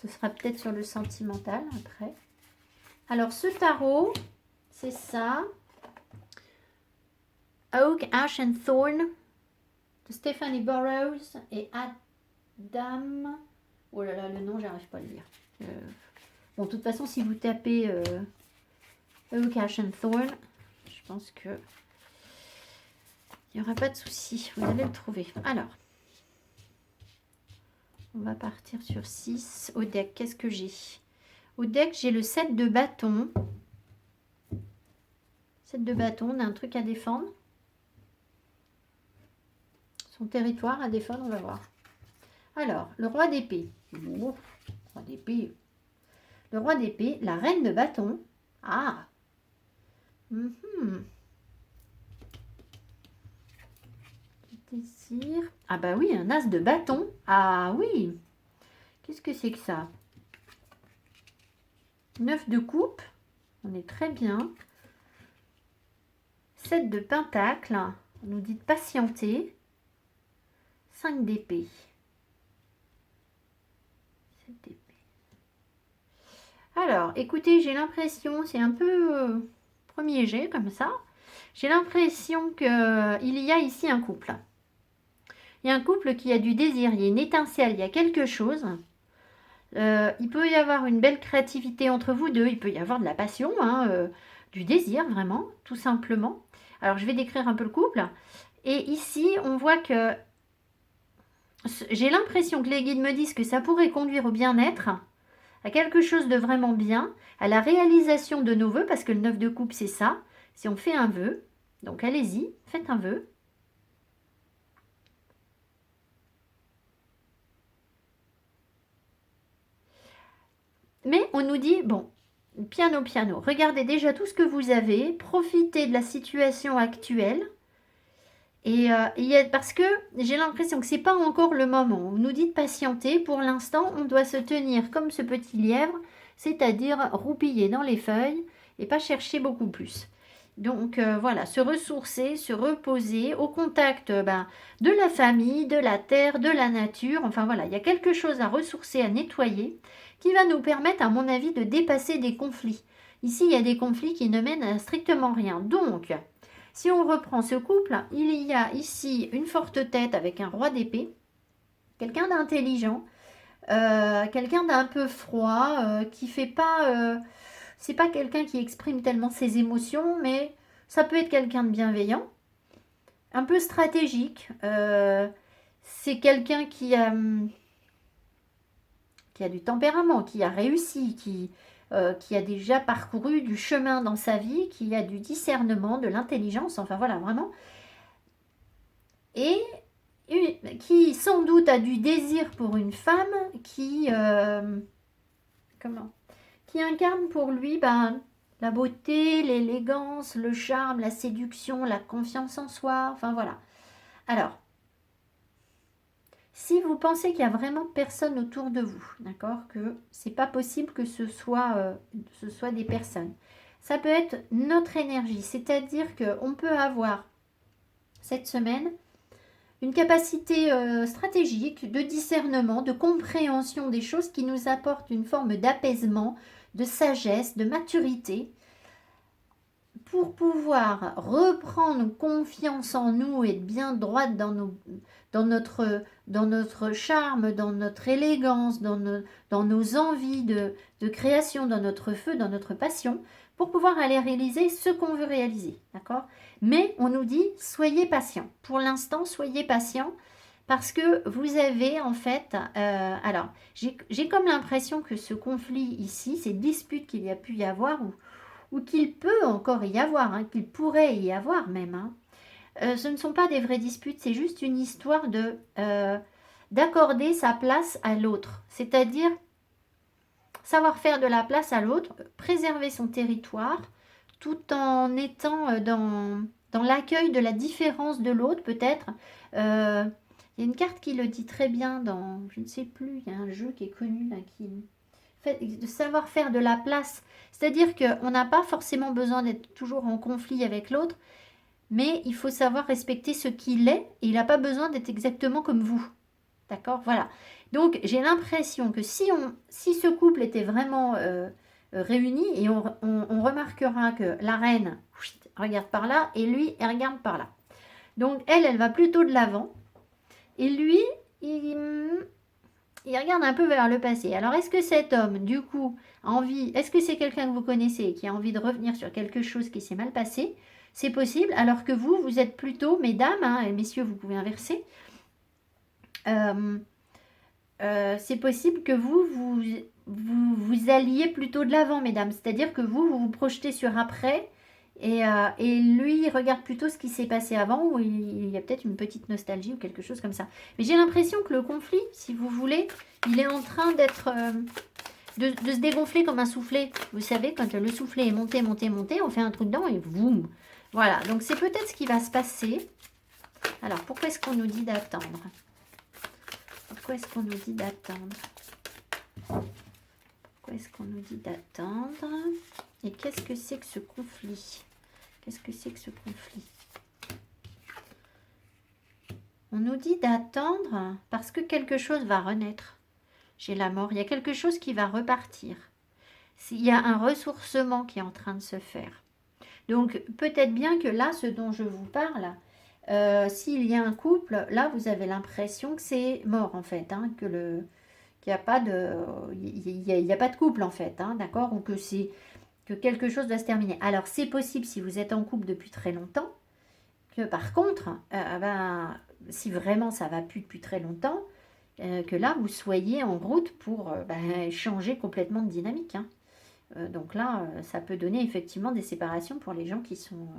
Ce sera peut-être sur le sentimental après. Alors, ce tarot, c'est ça. Oak, Ash and Thorn de Stephanie Burrows et Adam. Oh là là, le nom, j'arrive pas à le lire. Bon, de toute façon, si vous tapez Oak, Ash and Thorn, je pense que il n'y aura pas de souci. Vous allez le trouver. Alors, on va partir sur 6. Au deck, qu'est-ce que j'ai? Au deck, j'ai le 7 de bâton. 7 de bâton, on a un truc à défendre. Son territoire à défendre, on va voir. Alors, le roi d'épée. Oh, roi d'épée. Le roi d'épée, la reine de bâton. Ah. Désir. Ah bah oui, un as de bâton. Ah oui. Qu'est-ce que c'est que ça? 9 de coupe. On est très bien. 7 de pentacle. On nous dit de patienter. 5 d'épée. 7 d'épée. Alors, écoutez, j'ai l'impression, c'est un peu premier jet comme ça. J'ai l'impression qu'il y a ici un couple. Il y a un couple qui a du désir, il y a une étincelle, il y a quelque chose. Il peut y avoir une belle créativité entre vous deux, il peut y avoir de la passion, du désir vraiment, tout simplement. Alors, je vais décrire un peu le couple. Et ici, on voit que j'ai l'impression que les guides me disent que ça pourrait conduire au bien-être, à quelque chose de vraiment bien, à la réalisation de nos vœux, parce que le 9 de coupe, c'est ça. Si on fait un vœu, donc allez-y, faites un vœu. Mais on nous dit, bon, piano, regardez déjà tout ce que vous avez, profitez de la situation actuelle. Et parce que j'ai l'impression que c'est pas encore le moment. On nous dit de patienter. Pour l'instant, on doit se tenir comme ce petit lièvre, c'est-à-dire roupiller dans les feuilles et pas chercher beaucoup plus. Donc voilà, se ressourcer, se reposer au contact de la famille, de la terre, de la nature. Enfin voilà, il y a quelque chose à ressourcer, à nettoyer, qui va nous permettre, à mon avis, de dépasser des conflits. Ici, il y a des conflits qui ne mènent à strictement rien. Donc, si on reprend ce couple, il y a ici une forte tête avec un roi d'épée, quelqu'un d'intelligent, quelqu'un d'un peu froid, qui fait pas... c'est pas quelqu'un qui exprime tellement ses émotions, mais ça peut être quelqu'un de bienveillant, un peu stratégique. C'est quelqu'un qui a du tempérament, qui a réussi, qui a déjà parcouru du chemin dans sa vie, qui a du discernement, de l'intelligence, enfin voilà, vraiment. Et qui sans doute a du désir pour une femme qui incarne pour lui la beauté, l'élégance, le charme, la séduction, la confiance en soi, enfin voilà. Alors, si vous pensez qu'il y a vraiment personne autour de vous, d'accord, que c'est pas possible que ce soit des personnes, ça peut être notre énergie, c'est-à-dire qu'on peut avoir cette semaine une capacité stratégique de discernement, de compréhension des choses qui nous apporte une forme d'apaisement, de sagesse, de maturité, pour pouvoir reprendre confiance en nous et être bien droite dans notre charme, dans notre élégance, dans nos envies de création, dans notre feu, dans notre passion, pour pouvoir aller réaliser ce qu'on veut réaliser, d'accord? Mais on nous dit, soyez patient. Pour l'instant, soyez patient parce que vous avez en fait, alors, j'ai comme l'impression que ce conflit ici, ces disputes qu'il y a pu y avoir, ou qu'il peut encore y avoir, hein, qu'il pourrait y avoir même, hein, ce ne sont pas des vraies disputes, c'est juste une histoire d'accorder sa place à l'autre. C'est-à-dire savoir faire de la place à l'autre, préserver son territoire, tout en étant dans l'accueil de la différence de l'autre, peut-être. Il y a une carte qui le dit très bien dans, je ne sais plus, il y a un jeu qui est connu là, qui fait de savoir faire de la place. C'est-à-dire qu'on n'a pas forcément besoin d'être toujours en conflit avec l'autre, mais il faut savoir respecter ce qu'il est, et il n'a pas besoin d'être exactement comme vous. D'accord? Voilà. Donc, j'ai l'impression que si ce couple était vraiment réuni, et on remarquera que la reine regarde par là, et lui, elle regarde par là. Donc, elle va plutôt de l'avant, et lui, il regarde un peu vers le passé. Alors, est-ce que cet homme, du coup, a envie, est-ce que c'est quelqu'un que vous connaissez qui a envie de revenir sur quelque chose qui s'est mal passé? C'est possible, alors que vous êtes plutôt, mesdames, hein, et messieurs, vous pouvez inverser, c'est possible que vous alliez plutôt de l'avant, mesdames. C'est-à-dire que vous vous projetez sur après, et lui, il regarde plutôt ce qui s'est passé avant, ou il y a peut-être une petite nostalgie ou quelque chose comme ça. Mais j'ai l'impression que le conflit, si vous voulez, il est en train d'être... de se dégonfler comme un soufflet. Vous savez, quand le soufflet est monté, monté, monté, on fait un trou dedans et boum. Voilà, donc c'est peut-être ce qui va se passer. Alors, pourquoi est-ce qu'on nous dit d'attendre? Pourquoi est-ce qu'on nous dit d'attendre? Pourquoi est-ce qu'on nous dit d'attendre? Et qu'est-ce que c'est que ce conflit? Qu'est-ce que c'est que ce conflit? On nous dit d'attendre parce que quelque chose va renaître. J'ai la mort. Il y a quelque chose qui va repartir. Il y a un ressourcement qui est en train de se faire. Donc, peut-être bien que là, ce dont je vous parle, s'il y a un couple, là, vous avez l'impression que c'est mort, en fait, hein, qu'il n'y a pas de couple, en fait, hein, d'accord? Ou que quelque chose doit se terminer. Alors, c'est possible, si vous êtes en couple depuis très longtemps, que par contre, si vraiment ça va plus depuis très longtemps, que là, vous soyez en route pour changer complètement de dynamique, hein. Donc là, ça peut donner effectivement des séparations pour les gens qui sont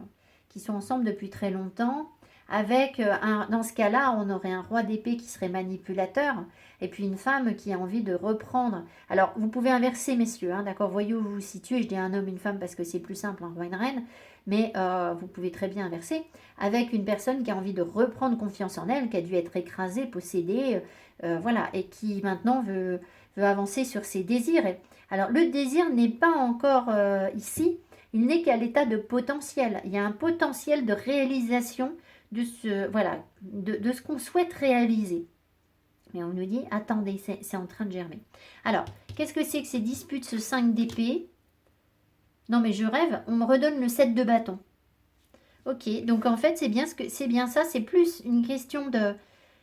ensemble depuis très longtemps. Avec, dans ce cas-là, on aurait un roi d'épée qui serait manipulateur, et puis une femme qui a envie de reprendre. Alors, vous pouvez inverser, messieurs, hein, d'accord? Voyez où vous vous situez. Je dis un homme, une femme, parce que c'est plus simple, un roi, une reine. Mais vous pouvez très bien inverser, avec une personne qui a envie de reprendre confiance en elle, qui a dû être écrasée, possédée, voilà, et qui maintenant veut avancer sur ses désirs. Alors, le désir n'est pas encore ici, il n'est qu'à l'état de potentiel. Il y a un potentiel de réalisation de ce qu'on souhaite réaliser. Mais on nous dit, attendez, c'est en train de germer. Alors, qu'est-ce que c'est que ces disputes, ce 5 d'épée? Non, mais je rêve, on me redonne le 7 de bâton. Ok, donc en fait, c'est bien ça, c'est plus une question de...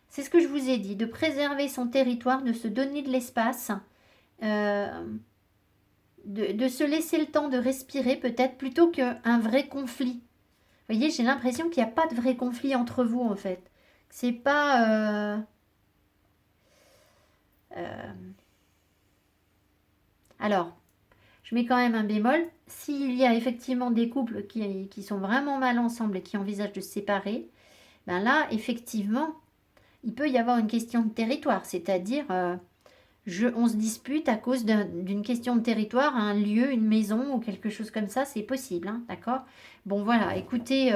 C'est ce que je vous ai dit, de préserver son territoire, de se donner de l'espace, de se laisser le temps de respirer peut-être, plutôt qu'un vrai conflit. Vous voyez, j'ai l'impression qu'il n'y a pas de vrai conflit entre vous, en fait. C'est pas... Alors, je mets quand même un bémol. S'il y a effectivement des couples qui sont vraiment mal ensemble et qui envisagent de se séparer, ben là, effectivement, il peut y avoir une question de territoire. C'est-à-dire, on se dispute à cause d'une question de territoire, un lieu, une maison ou quelque chose comme ça, c'est possible, hein, d'accord? Bon, voilà, écoutez,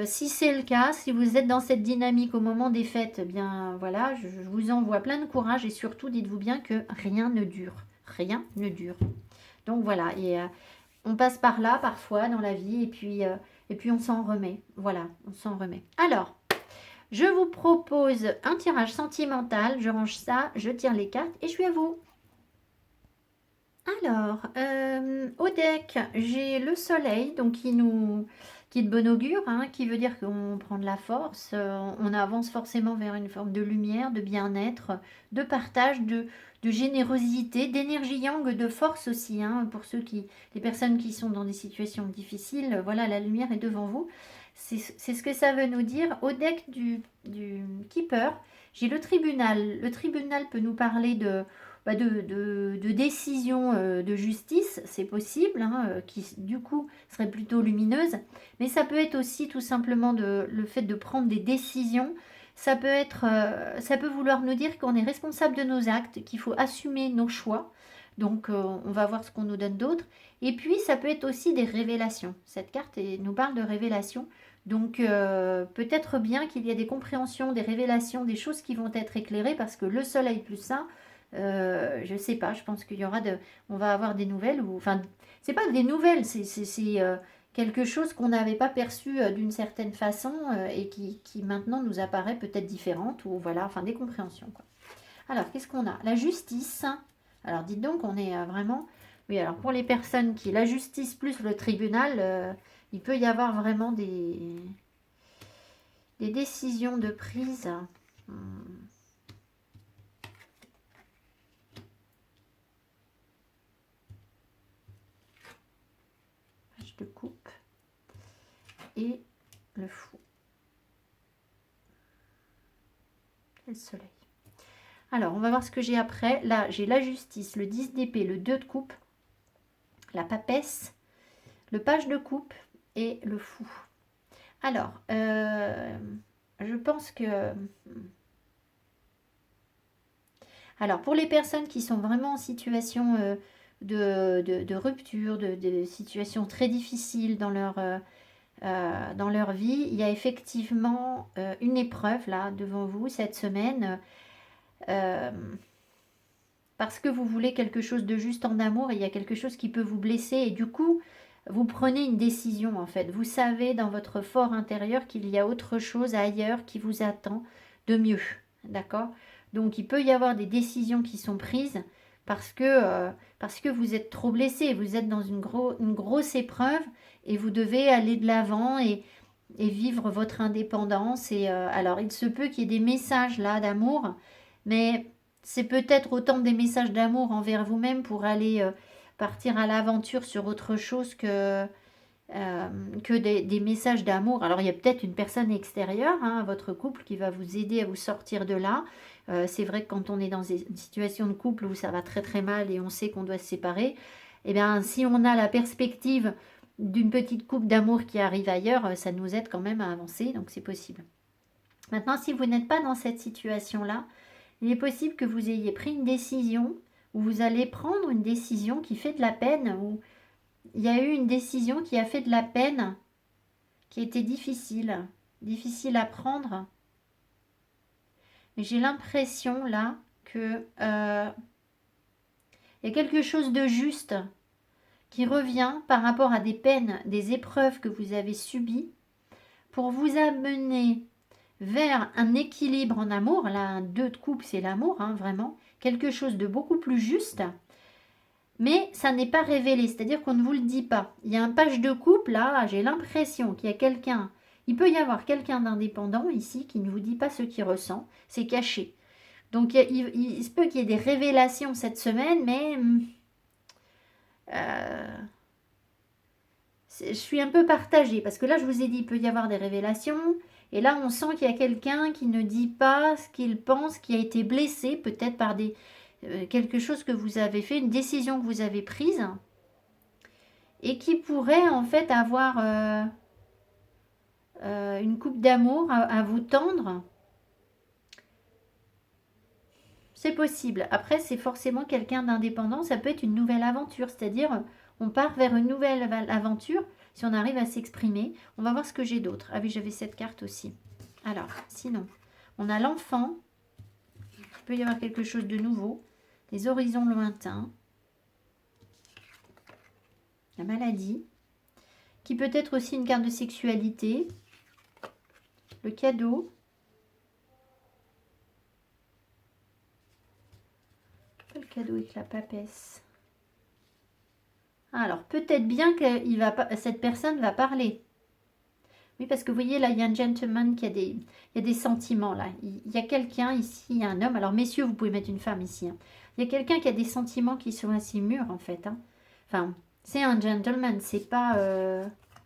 si c'est le cas, si vous êtes dans cette dynamique au moment des fêtes, eh bien voilà, je vous envoie plein de courage et surtout, dites-vous bien que rien ne dure. Rien ne dure. Donc voilà, et on passe par là parfois dans la vie et puis on s'en remet. Voilà, on s'en remet. Alors, je vous propose un tirage sentimental. Je range ça, je tire les cartes et je suis à vous. Alors, au deck, j'ai le soleil, donc qui nous qui est de bon augure, hein, qui veut dire qu'on prend de la force, on avance forcément vers une forme de lumière, de bien-être, de partage, de générosité, d'énergie yang, de force aussi, hein, pour les personnes qui sont dans des situations difficiles, voilà, la lumière est devant vous. C'est ce que ça veut nous dire. Au deck du Keeper, j'ai le tribunal. Le tribunal peut nous parler de décision de justice, c'est possible, hein, qui du coup serait plutôt lumineuse, mais ça peut être aussi tout simplement le fait de prendre des décisions. Ça peut vouloir nous dire qu'on est responsable de nos actes, qu'il faut assumer nos choix. Donc on va voir ce qu'on nous donne d'autre. Et puis ça peut être aussi des révélations. Cette carte nous parle de révélations. Donc peut-être bien qu'il y a des compréhensions, des révélations, des choses qui vont être éclairées parce que le soleil plus ça, je sais pas, je pense qu'il y aura on va avoir des nouvelles enfin, c'est pas des nouvelles, c'est quelque chose qu'on n'avait pas perçu d'une certaine façon et qui maintenant nous apparaît peut-être différente ou voilà, enfin des compréhensions quoi. Alors qu'est-ce qu'on a? La justice. Alors dites donc, on est vraiment, oui, alors pour les personnes la justice plus le tribunal, il peut y avoir vraiment des décisions de prise. De coupe et le fou et le soleil. Alors on va voir ce que j'ai après. Là j'ai la justice, le 10 d'épée, le 2 de coupe, la papesse, le page de coupe et le fou. Alors je pense que alors pour les personnes qui sont vraiment en situation de rupture, de situation très difficile dans leur vie, il y a effectivement une épreuve là devant vous cette semaine parce que vous voulez quelque chose de juste en amour et il y a quelque chose qui peut vous blesser et du coup vous prenez une décision en fait. Vous savez dans votre fort intérieur qu'il y a autre chose ailleurs qui vous attend de mieux, d'accord? Donc il peut y avoir des décisions qui sont prises parce que vous êtes trop blessé, vous êtes dans une grosse épreuve et vous devez aller de l'avant et vivre votre indépendance. Et alors, il se peut qu'il y ait des messages là d'amour, mais c'est peut-être autant des messages d'amour envers vous-même pour aller partir à l'aventure sur autre chose que des messages d'amour. Alors, il y a peut-être une personne extérieure hein, à votre couple qui va vous aider à vous sortir de là. C'est vrai que quand on est dans une situation de couple où ça va très très mal et on sait qu'on doit se séparer, eh bien, si on a la perspective d'une petite coupe d'amour qui arrive ailleurs, ça nous aide quand même à avancer, donc c'est possible. Maintenant, si vous n'êtes pas dans cette situation-là, il est possible que vous ayez pris une décision, ou vous allez prendre une décision qui fait de la peine, ou il y a eu une décision qui a fait de la peine, qui était difficile à prendre. Mais j'ai l'impression là que il y a quelque chose de juste qui revient par rapport à des peines, des épreuves que vous avez subies pour vous amener vers un équilibre en amour. Là, un 2 de coupe, c'est l'amour, hein, vraiment. Quelque chose de beaucoup plus juste. Mais ça n'est pas révélé, c'est-à-dire qu'on ne vous le dit pas. Il y a un page de coupe, là, j'ai l'impression qu'il y a quelqu'un, il peut y avoir quelqu'un d'indépendant ici qui ne vous dit pas ce qu'il ressent, c'est caché. Donc il se peut qu'il y ait des révélations cette semaine, mais je suis un peu partagée, parce que là je vous ai dit, il peut y avoir des révélations, et là on sent qu'il y a quelqu'un qui ne dit pas ce qu'il pense, qui a été blessé peut-être par quelque chose que vous avez fait, une décision que vous avez prise, et qui pourrait en fait avoir une coupe d'amour à vous tendre. C'est possible. Après, c'est forcément quelqu'un d'indépendant. Ça peut être une nouvelle aventure. C'est-à-dire, on part vers une nouvelle aventure si on arrive à s'exprimer. On va voir ce que j'ai d'autre. Ah oui, j'avais cette carte aussi. Alors, sinon, on a l'enfant. Il peut y avoir quelque chose de nouveau. Les horizons lointains. La maladie. Qui peut être aussi une carte de sexualité. Le cadeau. Le cadeau avec la papesse. Alors, peut-être bien que cette personne va parler. Oui, parce que vous voyez, là, il y a un gentleman qui a il y a des sentiments, là. Il y a quelqu'un ici, il y a un homme. Alors, messieurs, vous pouvez mettre une femme ici, hein. Il y a quelqu'un qui a des sentiments qui sont assez mûrs, en fait, hein. Enfin, c'est un gentleman, c'est pas...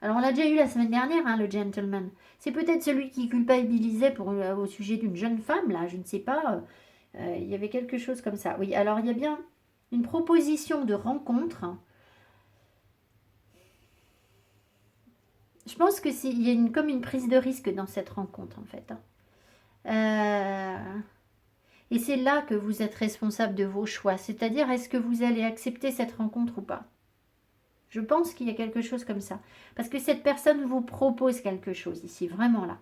Alors, on l'a déjà eu la semaine dernière, hein, le gentleman. C'est peut-être celui qui culpabilisait au sujet d'une jeune femme, là, je ne sais pas. Il y avait quelque chose comme ça. Oui, alors, il y a bien une proposition de rencontre. Je pense que il y a comme une prise de risque dans cette rencontre, en fait, hein. Et c'est là que vous êtes responsable de vos choix. C'est-à-dire, est-ce que vous allez accepter cette rencontre ou pas? Je pense qu'il y a quelque chose comme ça. Parce que cette personne vous propose quelque chose ici, vraiment là.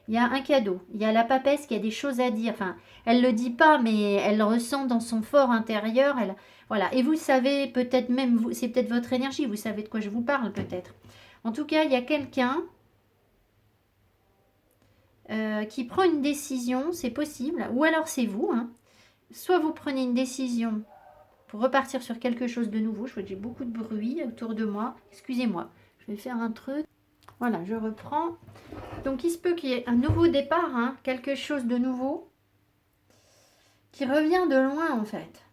Il y a un cadeau. Il y a la papesse qui a des choses à dire. Enfin, elle ne le dit pas, mais elle le ressent dans son fort intérieur. Voilà. Et vous savez peut-être même, c'est peut-être votre énergie, vous savez de quoi je vous parle peut-être. En tout cas, il y a quelqu'un qui prend une décision, c'est possible. Ou alors c'est vous, hein. Soit vous prenez une décision pour repartir sur quelque chose de nouveau. Je vois que j'ai beaucoup de bruit autour de moi. Excusez-moi, je vais faire un truc. Voilà, je reprends. Donc, il se peut qu'il y ait un nouveau départ, hein, quelque chose de nouveau, qui revient de loin, en fait.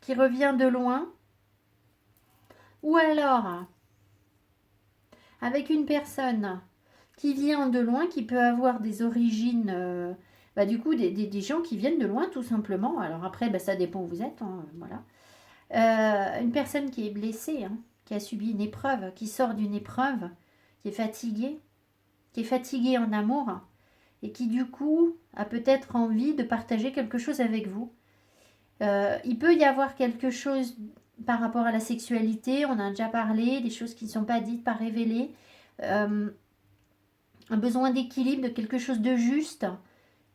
Qui revient de loin. Ou alors, avec une personne qui vient de loin, qui peut avoir des origines... du coup, des gens qui viennent de loin, tout simplement. Alors après, ça dépend où vous êtes, hein, voilà. Une personne qui est blessée, hein, qui a subi une épreuve, qui sort d'une épreuve, qui est fatiguée en amour et qui du coup a peut-être envie de partager quelque chose avec vous. Il peut y avoir quelque chose par rapport à la sexualité, on a déjà parlé, des choses qui ne sont pas dites, pas révélées, un besoin d'équilibre, de quelque chose de juste.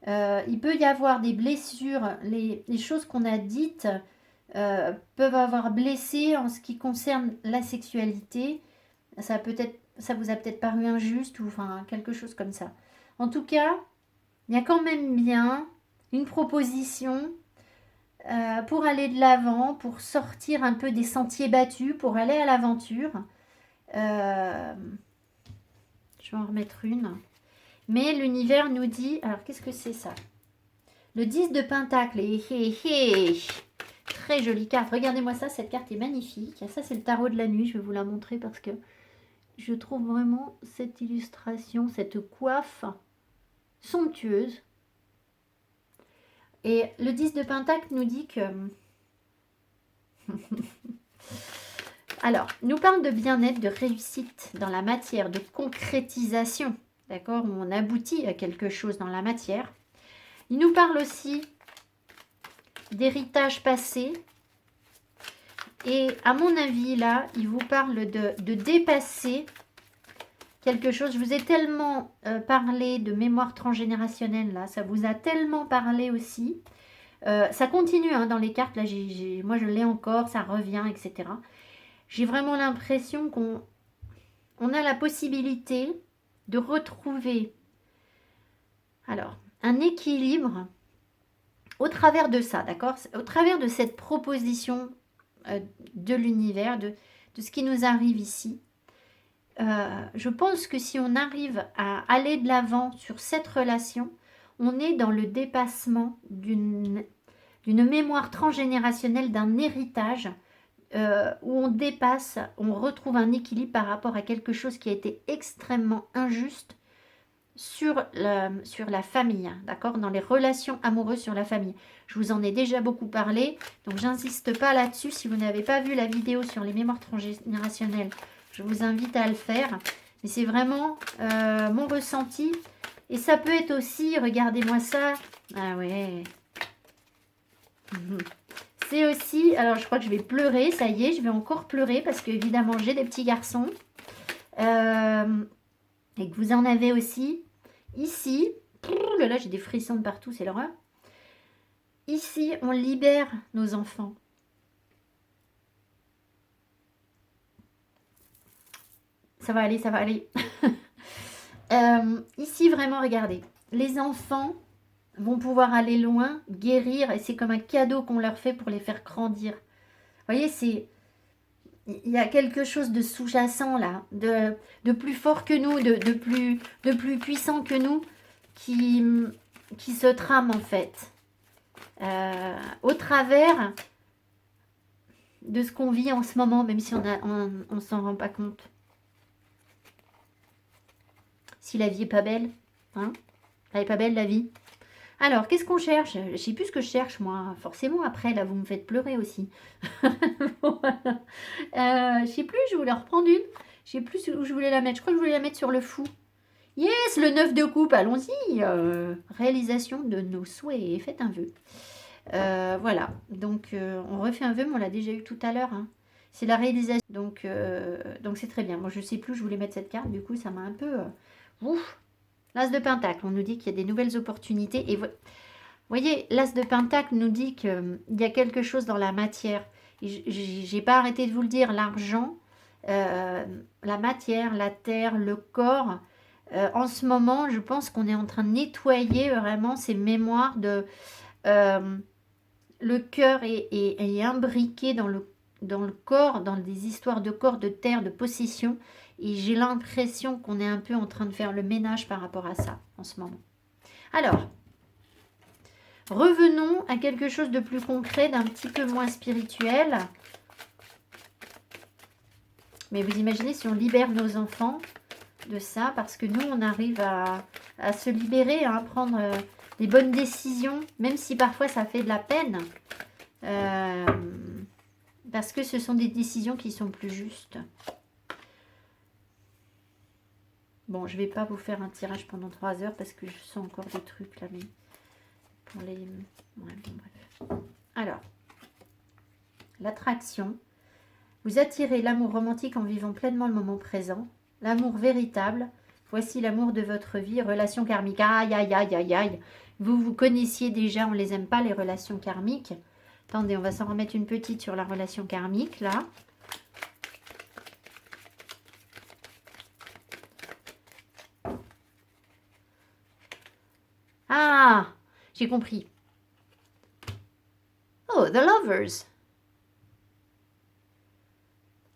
Il peut y avoir des blessures, les choses qu'on a dites peuvent avoir blessé en ce qui concerne la sexualité. Ça vous a peut-être paru injuste ou enfin quelque chose comme ça. En tout cas, il y a quand même bien une proposition pour aller de l'avant, pour sortir un peu des sentiers battus, pour aller à l'aventure. Je vais en remettre une. Mais l'univers nous dit... Alors, qu'est-ce que c'est ça? Le 10 de Pentacle. Très jolie carte. Regardez-moi ça, cette carte est magnifique. Ça, c'est le tarot de la nuit. Je vais vous la montrer parce que je trouve vraiment cette illustration, cette coiffe somptueuse. Et le 10 de Pentacle nous dit que... Alors, nous parle de bien-être, de réussite dans la matière, de concrétisation. D'accord? Où on aboutit à quelque chose dans la matière. Il nous parle aussi d'héritage passé. Et à mon avis, là, il vous parle de dépasser quelque chose. Je vous ai tellement parlé de mémoire transgénérationnelle, là. Ça vous a tellement parlé aussi. Ça continue hein, dans les cartes. Là, moi, je l'ai encore. Ça revient, etc. J'ai vraiment l'impression qu'on a la possibilité de retrouver alors un équilibre au travers de ça, d'accord? Au travers de cette proposition de l'univers, de ce qui nous arrive ici. Je pense que si on arrive à aller de l'avant sur cette relation, on est dans le dépassement d'une mémoire transgénérationnelle, d'un héritage où on dépasse, on retrouve un équilibre par rapport à quelque chose qui a été extrêmement injuste sur la famille, d'accord, dans les relations amoureuses sur la famille. Je vous en ai déjà beaucoup parlé, donc j'insiste pas là-dessus. Si vous n'avez pas vu la vidéo sur les mémoires transgénérationnelles, je vous invite à le faire. Mais c'est vraiment mon ressenti. Et ça peut être aussi, regardez-moi ça. Ah ouais. C'est aussi, alors je crois que je vais pleurer, ça y est, je vais encore pleurer parce que évidemment j'ai des petits garçons. Et que vous en avez aussi. Ici, là j'ai des frissons de partout, c'est l'horreur. Ici, on libère nos enfants. Ça va aller, ça va aller. Ici, vraiment, regardez. Les enfants vont pouvoir aller loin, guérir, et c'est comme un cadeau qu'on leur fait pour les faire grandir. Vous voyez, il y a quelque chose de sous-jacent là, de plus fort que nous, de plus puissant que nous, qui se trame en fait. Au travers de ce qu'on vit en ce moment, même si on s'en rend pas compte. Si la vie est pas belle, hein, elle est pas belle la vie. Alors, qu'est-ce qu'on cherche? Je sais plus ce que je cherche, moi. Forcément, après, là, vous me faites pleurer aussi. Voilà. Je sais plus, je voulais en reprendre une. Je sais plus où je voulais la mettre. Je crois que je voulais la mettre sur le fou. Yes, le 9 de coupe, allons-y. Réalisation de nos souhaits. Faites un vœu. Voilà. Donc, on refait un vœu, mais on l'a déjà eu tout à l'heure. Hein. C'est la réalisation. Donc, c'est très bien. Moi, je sais plus, je voulais mettre cette carte. Du coup, ça m'a un peu... ouf. L'As de Pentacle, on nous dit qu'il y a des nouvelles opportunités. Et vous voyez, l'As de Pentacle nous dit qu'il y a quelque chose dans la matière. J'ai pas arrêté de vous le dire, l'argent, la matière, la terre, le corps. En ce moment, je pense qu'on est en train de nettoyer vraiment ces mémoires de... le cœur est imbriqué dans le corps, dans des histoires de corps, de terre, de possession. Et j'ai l'impression qu'on est un peu en train de faire le ménage par rapport à ça en ce moment. Alors, revenons à quelque chose de plus concret, d'un petit peu moins spirituel. Mais vous imaginez si on libère nos enfants de ça, parce que nous, on arrive à se libérer, à prendre des bonnes décisions, même si parfois ça fait de la peine. Parce que ce sont des décisions qui sont plus justes. Bon, je vais pas vous faire un tirage pendant 3 heures parce que je sens encore des trucs là, mais pour les... Ouais, bon, bref. Alors, l'attraction. Vous attirez l'amour romantique en vivant pleinement le moment présent. L'amour véritable. Voici l'amour de votre vie. Relation karmique. Aïe, aïe, aïe, aïe, aïe. Vous connaissiez déjà, on les aime pas, les relations karmiques. Attendez, on va s'en remettre une petite sur la relation karmique, là. Ah, j'ai compris. Oh, The Lovers.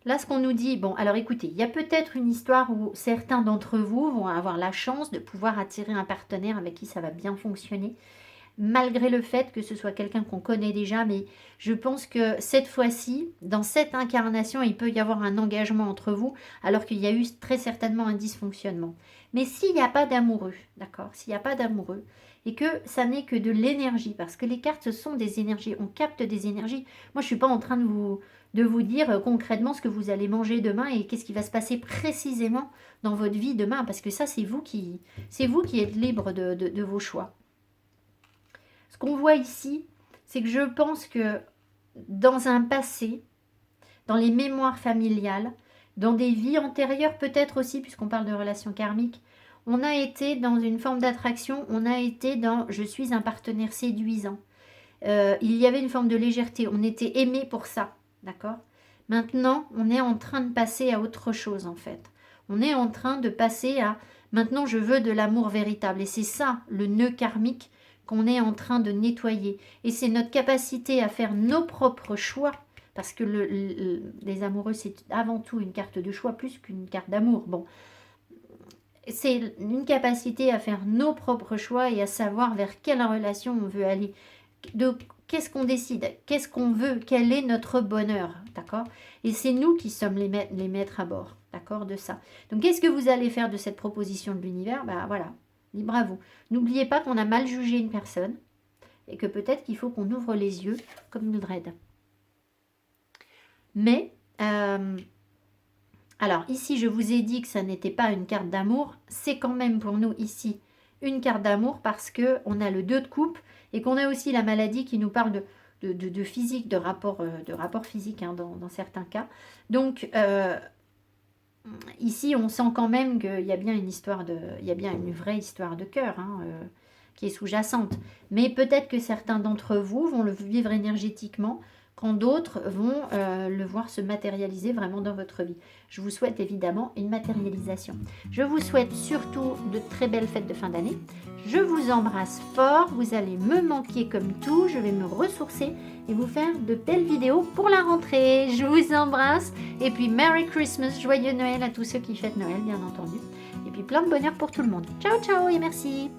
Là, ce qu'on nous dit, bon, alors écoutez, il y a peut-être une histoire où certains d'entre vous vont avoir la chance de pouvoir attirer un partenaire avec qui ça va bien fonctionner, malgré le fait que ce soit quelqu'un qu'on connaît déjà, mais je pense que cette fois-ci, dans cette incarnation, il peut y avoir un engagement entre vous, alors qu'il y a eu très certainement un dysfonctionnement. Mais s'il n'y a pas d'amoureux, d'accord, s'il n'y a pas d'amoureux, et que ça n'est que de l'énergie, parce que les cartes, ce sont des énergies, on capte des énergies. Moi, je ne suis pas en train de vous dire concrètement ce que vous allez manger demain et qu'est-ce qui va se passer précisément dans votre vie demain, parce que ça, c'est vous qui êtes libre de vos choix. Ce qu'on voit ici, c'est que je pense que dans un passé, dans les mémoires familiales, dans des vies antérieures peut-être aussi, puisqu'on parle de relations karmiques, on a été dans une forme d'attraction, on a été dans « je suis un partenaire séduisant ». Il y avait une forme de légèreté, on était aimé pour ça, d'accord? Maintenant, on est en train de passer à autre chose en fait. On est en train de passer à « maintenant je veux de l'amour véritable ». Et c'est ça, le nœud karmique qu'on est en train de nettoyer. Et c'est notre capacité à faire nos propres choix, parce que les amoureux, c'est avant tout une carte de choix plus qu'une carte d'amour. Bon, c'est une capacité à faire nos propres choix et à savoir vers quelle relation on veut aller. Qu'est-ce qu'on décide, qu'est-ce qu'on veut, quel est notre bonheur, d'accord? Et c'est nous qui sommes les maîtres à bord, d'accord, de ça. Donc, qu'est-ce que vous allez faire de cette proposition de l'univers? Ben voilà, libre à vous. N'oubliez pas qu'on a mal jugé une personne et que peut-être qu'il faut qu'on ouvre les yeux comme Mildred. Mais, alors ici, je vous ai dit que ça n'était pas une carte d'amour. C'est quand même pour nous ici une carte d'amour parce qu'on a le 2 de coupe et qu'on a aussi la maladie qui nous parle de physique, de rapport physique hein, dans certains cas. Donc, ici, on sent quand même qu'il y a bien une vraie histoire de cœur hein, qui est sous-jacente. Mais peut-être que certains d'entre vous vont le vivre énergétiquement quand d'autres vont le voir se matérialiser vraiment dans votre vie. Je vous souhaite évidemment une matérialisation. Je vous souhaite surtout de très belles fêtes de fin d'année. Je vous embrasse fort, vous allez me manquer comme tout, je vais me ressourcer et vous faire de belles vidéos pour la rentrée. Je vous embrasse et puis Merry Christmas, joyeux Noël à tous ceux qui fêtent Noël bien entendu. Et puis plein de bonheur pour tout le monde. Ciao ciao et merci.